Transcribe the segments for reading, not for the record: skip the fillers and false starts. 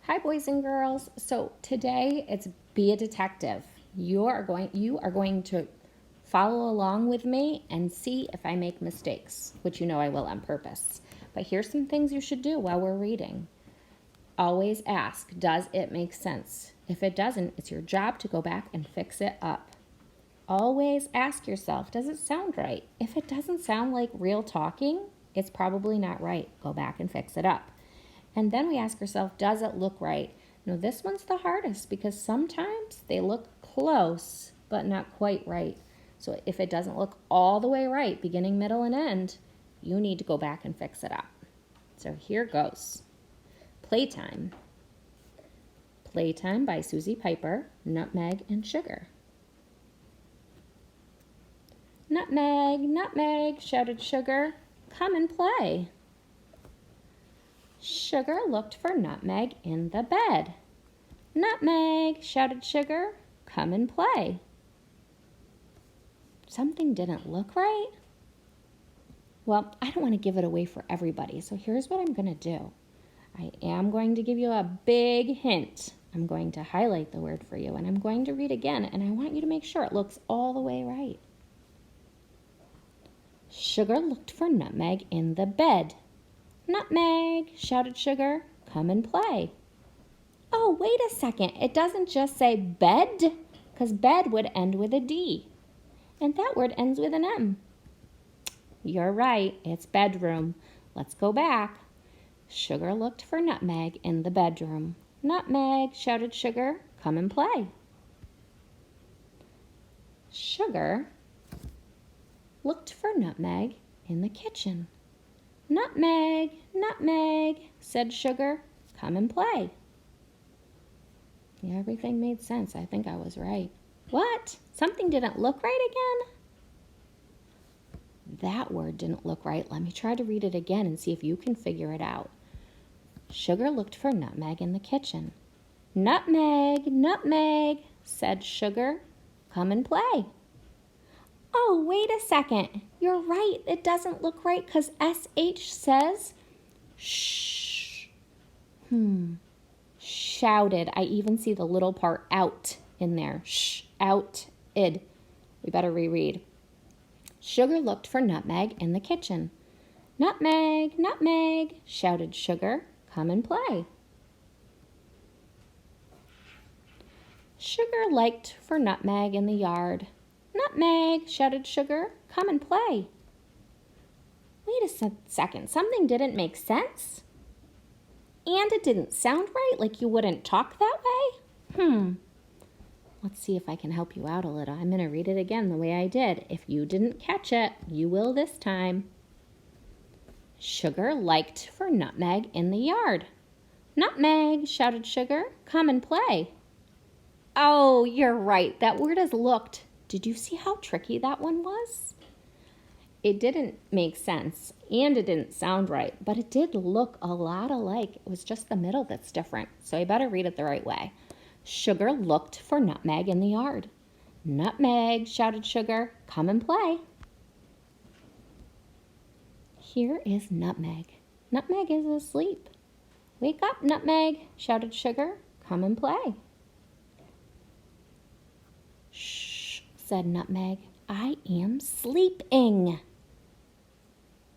Hi, boys and girls. So today it's be a detective. You are going to follow along with me and see if I make mistakes, which you know I will on purpose. But here's some things you should do while we're reading. Always ask, does it make sense? If it doesn't, it's your job to go back and fix it up. Always ask yourself, does it sound right? If it doesn't sound like real talking, it's probably not right. Go back and fix it up. And then we ask ourselves, does it look right? Now, this one's the hardest because sometimes they look close, but not quite right. So if it doesn't look all the way right, beginning, middle, and end, you need to go back and fix it up. So here goes. Playtime. Playtime by Susie Piper, Nutmeg and Sugar. Nutmeg, nutmeg, shouted Sugar, come and play. Sugar looked for Nutmeg in the bed. Nutmeg, shouted Sugar, come and play. Something didn't look right? Well, I don't want to give it away for everybody, so here's what I'm going to do. I am going to give you a big hint. I'm going to highlight the word for you, and I'm going to read again, and I want you to make sure it looks all the way right. Sugar looked for Nutmeg in the bed. Nutmeg, shouted Sugar, come and play. Oh, wait a second. It doesn't just say bed, because bed would end with a D. And that word ends with an M. You're right. It's bedroom. Let's go back. Sugar looked for Nutmeg in the bedroom. Nutmeg, shouted Sugar, come and play. Sugar looked for Nutmeg in the kitchen. Nutmeg, nutmeg, said Sugar, come and play. Yeah, everything made sense. I think I was right. What? Something didn't look right again? That word didn't look right. Let me try to read it again and see if you can figure it out. Sugar looked for Nutmeg in the kitchen. Nutmeg, nutmeg, said Sugar, come and play. Oh, wait a second. You're right. It doesn't look right because SH says shh. Shouted. I even see the little part out in there. Shh, out, id. We better reread. Sugar looked for Nutmeg in the kitchen. Nutmeg, nutmeg, shouted Sugar, come and play. Sugar liked for Nutmeg in the yard. Nutmeg, shouted Sugar, come and play. Wait a second, something didn't make sense? And it didn't sound right, like you wouldn't talk that way? Let's see if I can help you out a little. I'm going to read it again the way I did. If you didn't catch it, you will this time. Sugar liked for Nutmeg in the yard. Nutmeg, shouted Sugar, come and play. Oh, you're right. That word is looked. Did you see how tricky that one was? It didn't make sense, and it didn't sound right, but it did look a lot alike. It was just the middle that's different, so I better read it the right way. Sugar looked for Nutmeg in the yard. Nutmeg, shouted Sugar, come and play. Here is Nutmeg. Nutmeg is asleep. Wake up, Nutmeg, shouted Sugar, come and play. Shh, said Nutmeg, I am sleeping.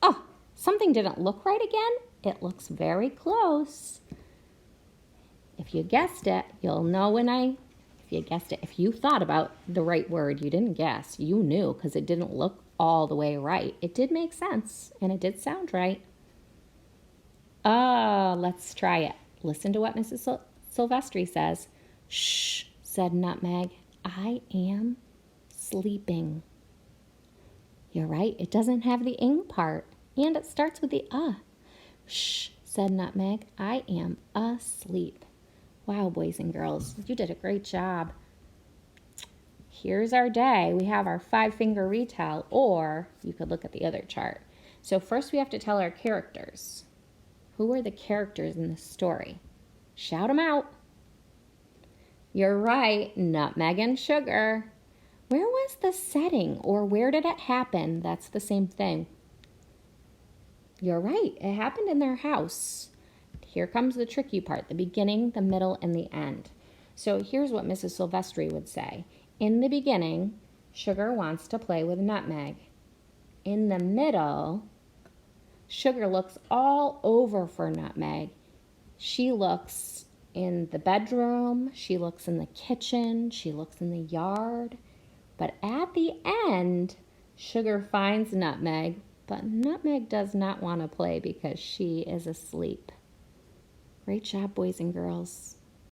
Oh, something didn't look right again? It looks very close. If you guessed it, you'll know if you thought about the right word, you didn't guess, you knew because it didn't look all the way right. It did make sense and it did sound right. Let's try it. Listen to what Mrs. Silvestri says. Shh, said Nutmeg, I am sleeping. You're right, it doesn't have the ing part, and it starts with the Shh, said Nutmeg, I am asleep. Wow, boys and girls, you did a great job. Here's our day. We have our 5-finger retell, or you could look at the other chart. So first we have to tell our characters. Who are the characters in this story? Shout them out. You're right, Nutmeg and Sugar. Where was the setting, or where did it happen? That's the same thing. You're right, it happened in their house. Here comes the tricky part, the beginning, the middle, and the end. So here's what Mrs. Silvestri would say. In the beginning, Sugar wants to play with Nutmeg. In the middle, Sugar looks all over for Nutmeg. She looks in the bedroom, she looks in the kitchen, she looks in the yard. But at the end, Sugar finds Nutmeg, but Nutmeg does not want to play because she is asleep. Great job, boys and girls.